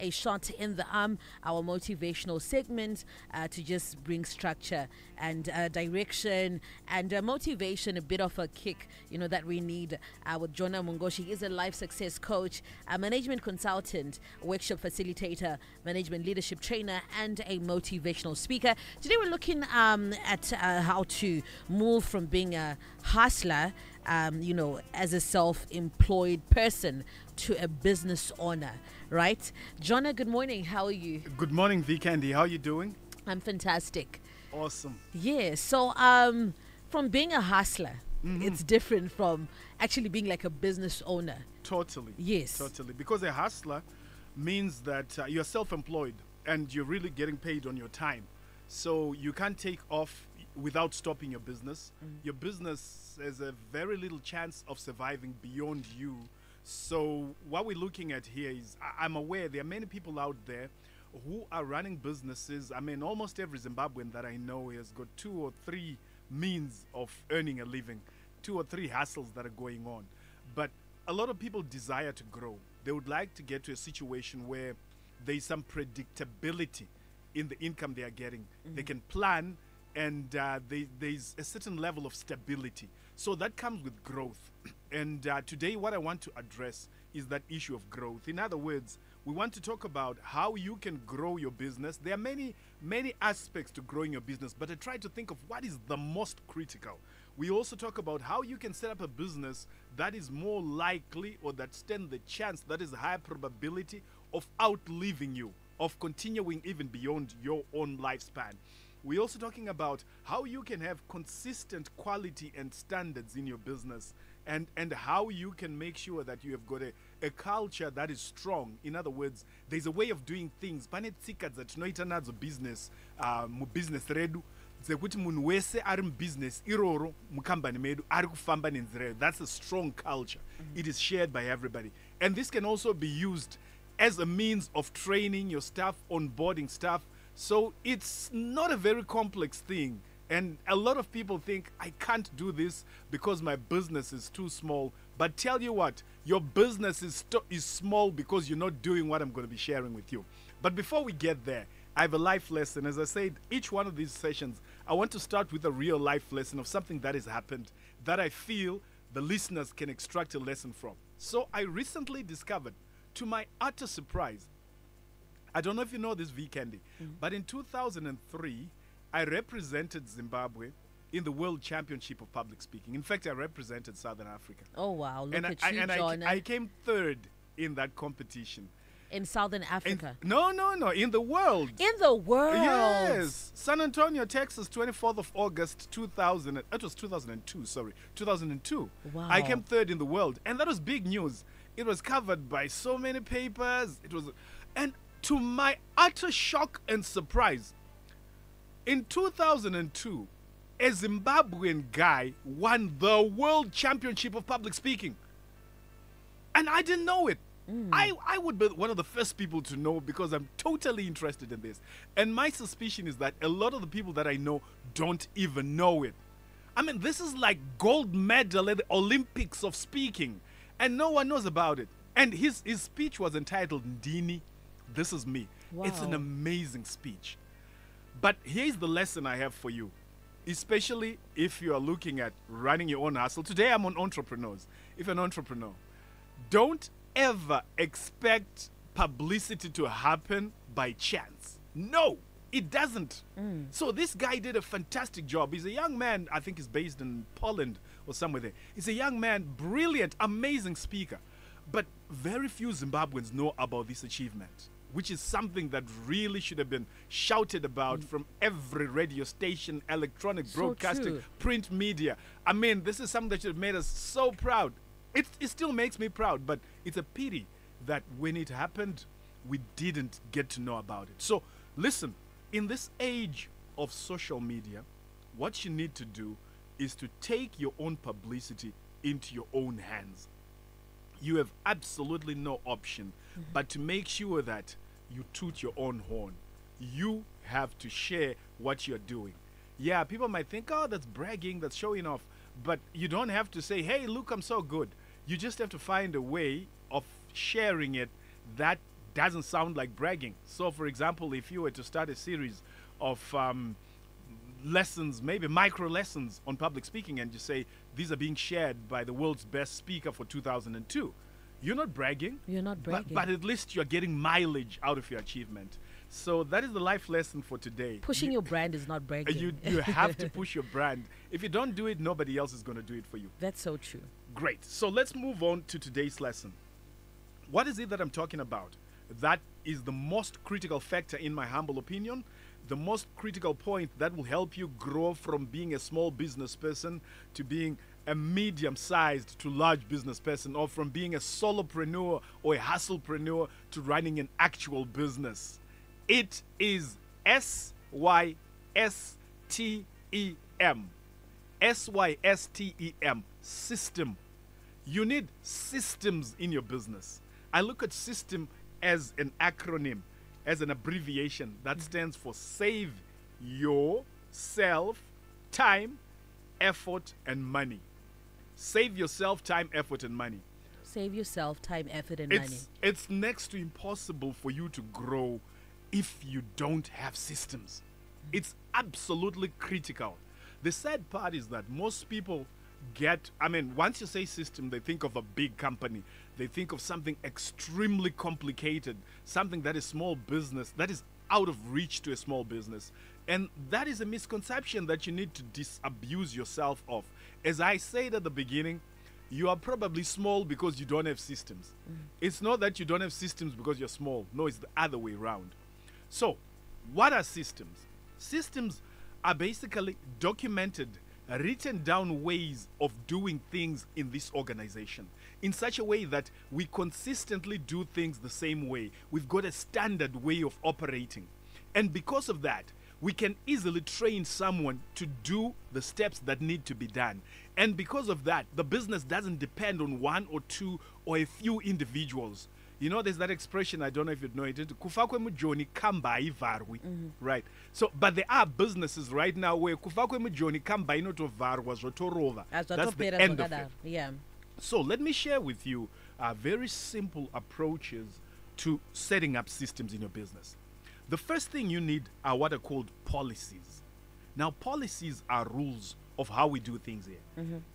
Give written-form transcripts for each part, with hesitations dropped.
a shot in the arm, our motivational segment to just bring structure and direction and motivation, a bit of a kick, that we need with Jonah Mungoshi. He is a life success coach, a management consultant, workshop facilitator, management leadership trainer, and a motivational speaker. Today we're looking at how to move from being a hustler, as a self-employed person to a business owner, right? Jonah, good morning. How are you? Good morning, V Candy. How are you doing? I'm fantastic. Awesome. Yeah. So, from being a hustler, it's different from actually being like a business owner. Totally. Yes. Totally. Because a hustler means that you're self-employed and you're really getting paid on your time. So you can't take off without stopping your business. Your business has a very little chance of surviving beyond you. So what we're looking at here is, I'm aware there are many people out there who are running businesses. I mean, almost every Zimbabwean that I know has got 2 or 3 means of earning a living, 2 or 3 hustles that are going on. But a lot of people desire to grow. They would like to get to a situation where there's some predictability in the income they are getting. They can plan, and there's a certain level of stability. So that comes with growth. And today what I want to address is that issue of growth. In other words, we want to talk about how you can grow your business. There are many aspects to growing your business, but I try to think of what is the most critical. We also talk about how you can set up a business that is more likely, or that stands the chance, that is a higher probability of outliving you, of continuing even beyond your own lifespan. We're also talking about how you can have consistent quality and standards in your business, and how you can make sure that you have got a culture that is strong. In other words, there's a way of doing things. Pane tsika dzatinoita nadzo business mubusiness redu dzekuti munhu wese ari mubusiness iroro mukambani medu ari kufamba nenzira redu. That's a strong culture. It is shared by everybody. And this can also be used as a means of training your staff, onboarding staff. So it's not a very complex thing. And a lot of people think, I can't do this because my business is too small. But tell you what, your business is small because you're not doing what I'm going to be sharing with you. But before we get there, I have a life lesson. As I said, each one of these sessions, I want to start with a real life lesson of something that has happened that I feel the listeners can extract a lesson from. So I recently discovered, to my utter surprise, I don't know if you know this, V Candy, but in 2003, I represented Zimbabwe in the World Championship of Public Speaking. In fact, I represented Southern Africa. Oh, wow. Look And at you, Jonah. I came 3rd in that competition. In Southern Africa. No, in the world. In the world. Yes. San Antonio, Texas, 24th of August, 2000. It was 2002, sorry. 2002. Wow. I came 3rd in the world. And that was big news. It was covered by so many papers. And to my utter shock and surprise, in 2002, a Zimbabwean guy won the World Championship of Public Speaking. And I didn't know it. I would be one of the first people to know, because I'm totally interested in this. And my suspicion is that a lot of the people that I know don't even know it. I mean, this is like gold medal at the Olympics of speaking, and no one knows about it. And his speech was entitled Ndini, This Is Me. Wow. It's an amazing speech. But here's the lesson I have for you, especially if you are looking at running your own hustle. Today I'm on entrepreneurs. If you're an entrepreneur, don't ever expect publicity to happen by chance. No, it doesn't. So this guy did a fantastic job. He's a young man, I think he's based in Poland or somewhere there. He's a young man, brilliant, amazing speaker. But very few Zimbabweans know about this achievement, which is something that really should have been shouted about from every radio station, electronic broadcasting, true. print media. I mean, this is something that should have made us so proud. It still makes me proud, but it's a pity that when it happened, we didn't get to know about it. So listen, in this age of social media, what you need to do is to take your own publicity into your own hands. You have absolutely no option but to make sure that you toot your own horn. You have to share what you're doing. Yeah, people might think, oh, that's bragging, that's showing off. But you don't have to say, hey, look, I'm so good. You just have to find a way of sharing it that doesn't sound like bragging. So, for example, if you were to start a series of lessons, maybe micro lessons on public speaking, and you say these are being shared by the world's best speaker for 2002, you're not bragging. You're not bragging. But at least you're getting mileage out of your achievement. So that is the life lesson for today. Pushing your brand is not bragging. You have to push your brand. If you don't do it, nobody else is going to do it for you. That's so true. Great. So let's move on to today's lesson. What is it that I'm talking about? That is the most critical factor, in my humble opinion, the most critical point that will help you grow from being a small business person to being a medium-sized to large business person, or from being a solopreneur or a hustlepreneur to running an actual business. It is SYSTEM. SYSTEM. System. You need systems in your business. I look at system as an acronym, as an abbreviation that stands for save yourself time, effort, and money. Save yourself time, effort, and money. Save yourself time, effort, and money. It's next to impossible for you to grow if you don't have systems. It's absolutely critical. The sad part is that most people once you say system, they think of a big company. They think of something extremely complicated, something that is small business, that is out of reach to a small business. And that is a misconception that you need to disabuse yourself of. As I said at the beginning, you are probably small because you don't have systems. It's not that you don't have systems because you're small. No, it's the other way around. So, what are systems? Systems are basically documented, written down ways of doing things in this organization in such a way that we consistently do things the same way. We've got a standard way of operating. And because of that, we can easily train someone to do the steps that need to be done. And because of that, the business doesn't depend on one or two or a few individuals. You know, there's that expression, I don't know if you know it, kufa kwemujoni kamba ivarwi, right? So, but there are businesses right now where kufa kwemujoni kamba inotovarwa zvotorova. That's the end of it. Yeah. So let me share with you very simple approaches to setting up systems in your business. The first thing you need are what are called policies. Now, policies are rules of how we do things here.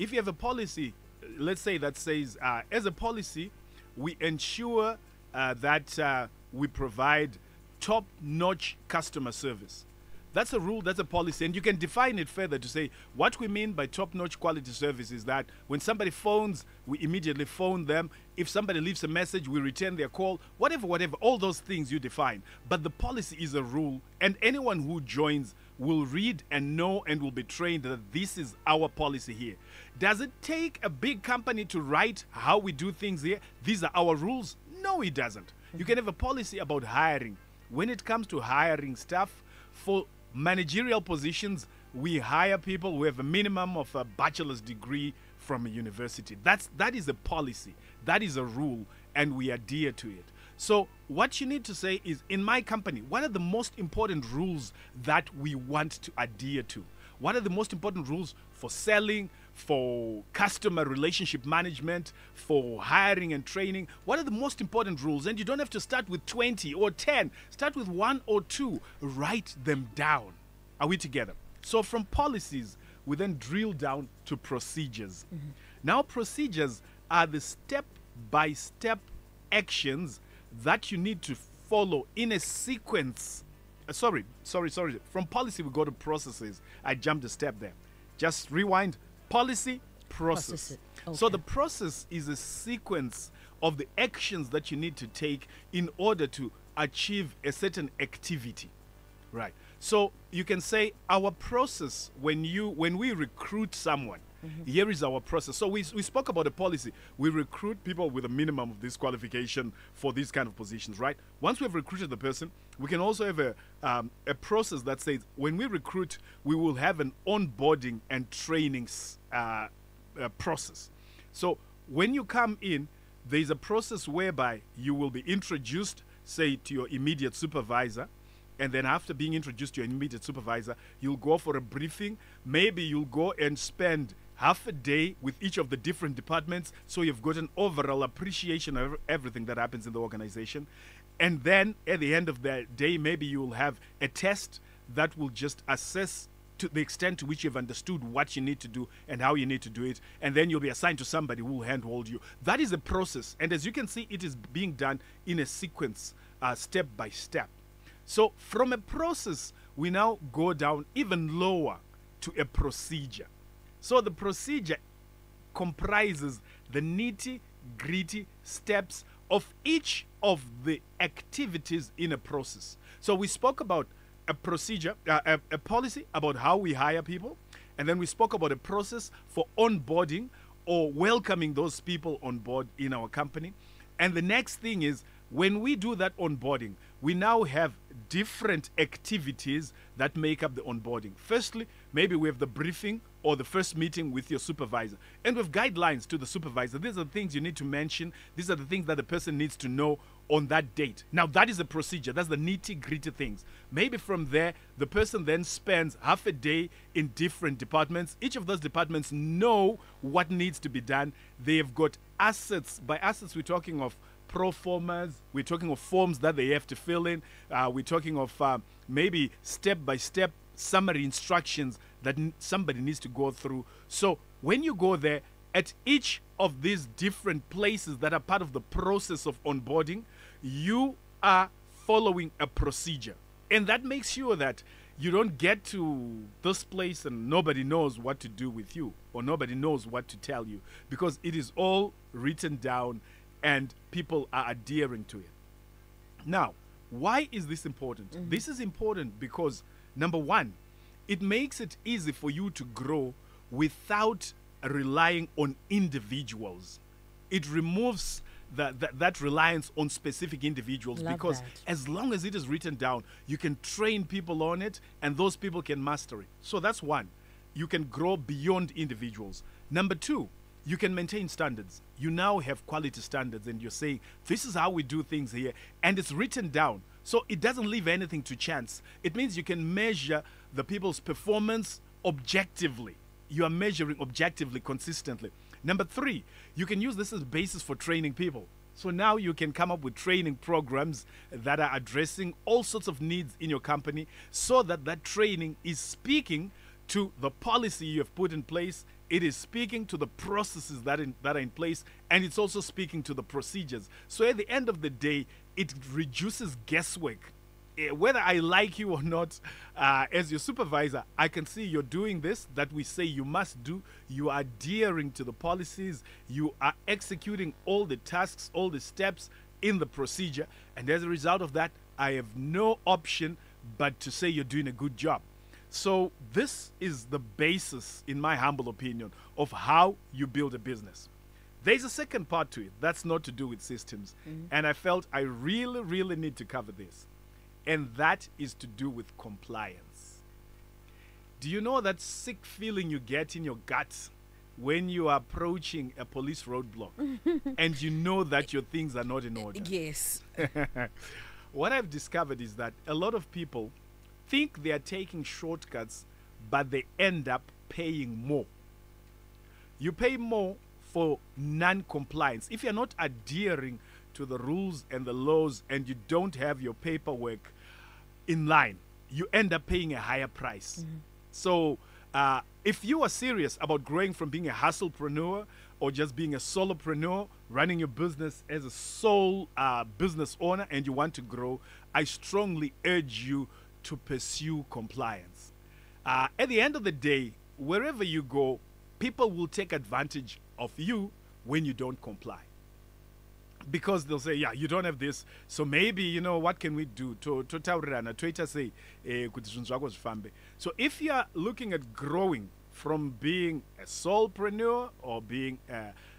If you have a policy, let's say that says, as a policy, we ensure that we provide top-notch customer service. That's a rule, that's a policy, and you can define it further to say what we mean by top-notch quality service is that when somebody phones, we immediately phone them. If somebody leaves a message, we return their call, whatever, all those things you define. But the policy is a rule, and anyone who joins will read and know and will be trained that this is our policy here. Does it take a big company to write how we do things here? These are our rules? No, it doesn't. You can have a policy about hiring. When it comes to hiring staff for managerial positions, we hire people who have a minimum of a bachelor's degree from a university. That is a policy. That is a rule, and we adhere to it. So what you need to say is, in my company, what are the most important rules that we want to adhere to? What are the most important rules for selling, for customer relationship management, for hiring and training? What are the most important rules? And you don't have to start with 20 or 10. Start with 1 or 2. Write them down. Are we together? So from policies, we then drill down to procedures. Now, procedures are the step-by-step actions that you need to follow in a sequence. Sorry. From policy, we go to processes. I jumped a step there. Just rewind. Policy, process. Okay. So the process is a sequence of the actions that you need to take in order to achieve a certain activity. Right. So you can say our process when we recruit someone, here is our process. So we spoke about a policy. We recruit people with a minimum of this qualification for these kind of positions, right? Once we've recruited the person, we can also have a process that says when we recruit, we will have an onboarding and training process. So when you come in, there is a process whereby you will be introduced, say, to your immediate supervisor. And then after being introduced to your immediate supervisor, you'll go for a briefing. Maybe you'll go and spend half a day with each of the different departments, so you've got an overall appreciation of everything that happens in the organization. And then at the end of the day, maybe you will have a test that will just assess to the extent to which you've understood what you need to do and how you need to do it. And then you'll be assigned to somebody who will handhold you. That is a process. And as you can see, it is being done in a sequence, step by step. So from a process, we now go down even lower to a procedure. So the procedure comprises the nitty-gritty steps of each of the activities in a process. So we spoke about a procedure, a policy about how we hire people, and then we spoke about a process for onboarding or welcoming those people on board in our company. And the next thing is, when we do that onboarding, we now have different activities that make up the onboarding. Firstly, maybe we have the briefing or the first meeting with your supervisor. And with guidelines to the supervisor, these are the things you need to mention. These are the things that the person needs to know on that date. Now, that is a procedure. That's the nitty-gritty things. Maybe from there, the person then spends half a day in different departments. Each of those departments know what needs to be done. They've got assets. By assets, we're talking of pro formas, we're talking of forms that they have to fill in, we're talking of maybe step-by-step summary instructions that somebody needs to go through. So when you go there, at each of these different places that are part of the process of onboarding, you are following a procedure. And that makes sure that you don't get to this place and nobody knows what to do with you, or nobody knows what to tell you, because it is all written down and people are adhering to it. Now, why is this important? This is important because, number one, it makes it easy for you to grow without relying on individuals. It removes that reliance on specific individuals. Love because that. as long as it is written down, you can train people on it and those people can master it. So that's one. You can grow beyond individuals. Number two, you can maintain standards. You now have quality standards and you're saying, this is how we do things here. And it's written down. So it doesn't leave anything to chance. It means you can measure the people's performance objectively. You are measuring objectively, consistently. Number three, you can use this as a basis for training people. So now you can come up with training programs that are addressing all sorts of needs in your company, so that that training is speaking to the policy you have put in place. It is speaking to the processes that are in place, and it's also speaking to the procedures. So at the end of the day, it reduces guesswork. Whether I like you or not, as your supervisor, I can see you're doing this, that we say you must do. You are adhering to the policies. You are executing all the tasks, all the steps in the procedure. And as a result of that, I have no option but to say you're doing a good job. So this is the basis, in my humble opinion, of how you build a business. There's a second part to it that's not to do with systems. And I felt I really, really need to cover this. And that is to do with compliance. Do you know that sick feeling you get in your gut when you are approaching a police roadblock and you know that your things are not in order? Yes. What I've discovered is that a lot of people think they are taking shortcuts, but they end up paying more. You pay more for non-compliance. If you're not adhering to the rules and the laws and you don't have your paperwork in line, you end up paying a higher price. So if you are serious about growing from being a hustlepreneur or just being a solopreneur, running your business as a sole business owner, and you want to grow, I strongly urge you to pursue compliance. At the end of the day, wherever you go, people will take advantage of you when you don't comply. Because they'll say, yeah, you don't have this, so maybe, you know, what can we do to say, so if you are looking at growing from being a solopreneur or being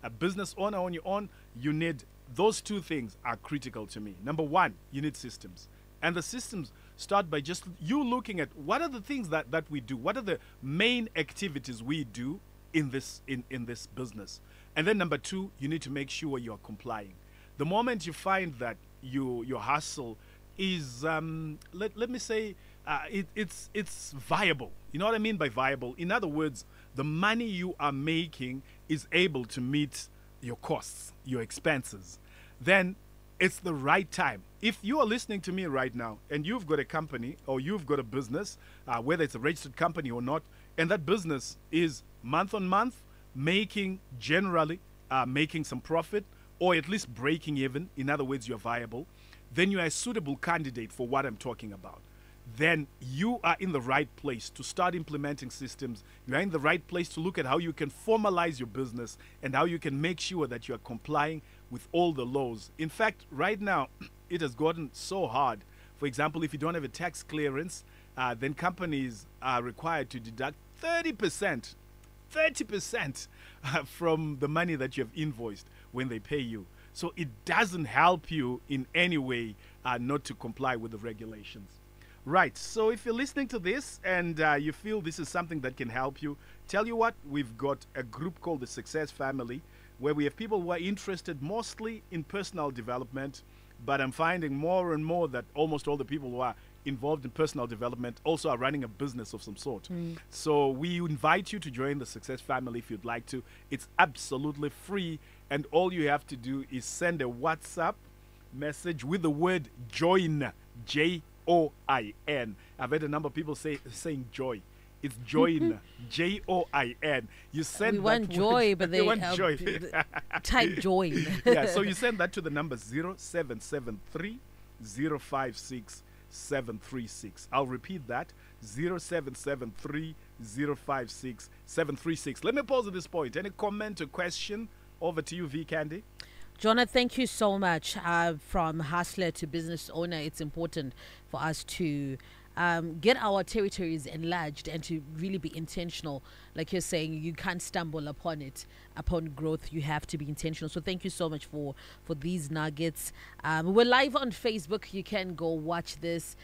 a business owner on your own, you need, those two things are critical to me. Number one, you need systems. And the systems start by just you looking at what are the things that we do, what are the main activities we do in this business. And then number two, you need to make sure you are complying. The moment you find that your hustle is, let me say, it's viable. You know what I mean by viable? In other words, the money you are making is able to meet your costs, your expenses. Then it's the right time. If you are listening to me right now and you've got a company or you've got a business, whether it's a registered company or not, and that business is month on month making generally making some profit or at least breaking even, in other words, you're viable, then you are a suitable candidate for what I'm talking about. Then you are in the right place to start implementing systems. You are in the right place to look at how you can formalize your business and how you can make sure that you are complying with all the laws. In fact, right now, it has gotten so hard. For example, if you don't have a tax clearance, then companies are required to deduct 30% from the money that you have invoiced when they pay you. So it doesn't help you in any way not to comply with the regulations. Right, so if you're listening to this and you feel this is something that can help you, tell you what, we've got a group called the Success Family, where we have people who are interested mostly in personal development, but I'm finding more and more that almost all the people who are involved in personal development also are running a business of some sort. So we invite you to join the Success Family if you'd like to. It's absolutely free, and all you have to do is send a WhatsApp message with the word join, Join. I've heard a number of people saying joy. It's join, Join. You send. We want joy, but they want joy. Type join. Yeah, so you send that to the number 0773 056 736. I'll repeat that, 0773 056 736. Let me pause at this point. Any comment or question? Over to you, V Candy. Jonah, thank you so much. From hustler to business owner, it's important for us to get our territories enlarged and to really be intentional. Like you're saying, you can't stumble upon it, upon growth. You have to be intentional. So thank you so much for these nuggets. We're live on Facebook. You can go watch this.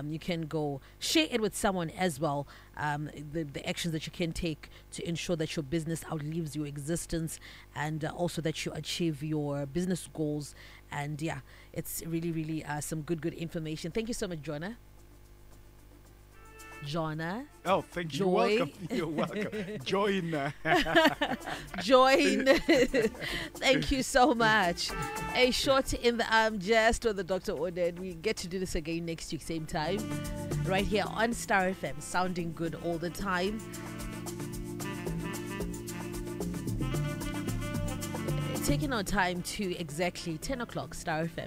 You can go share it with someone as well. The actions that you can take to ensure that your business outlives your existence and also that you achieve your business goals. And yeah, it's really, really some good information. Thank you so much, Jonah. Oh, thank you. Joy. You're welcome. Join. Join. Thank you so much. A short in the arm jest with the Dr. Ordered. We get to do this again next week, same time, right here on Star FM, sounding good all the time. Taking our time to exactly 10 o'clock, Star FM.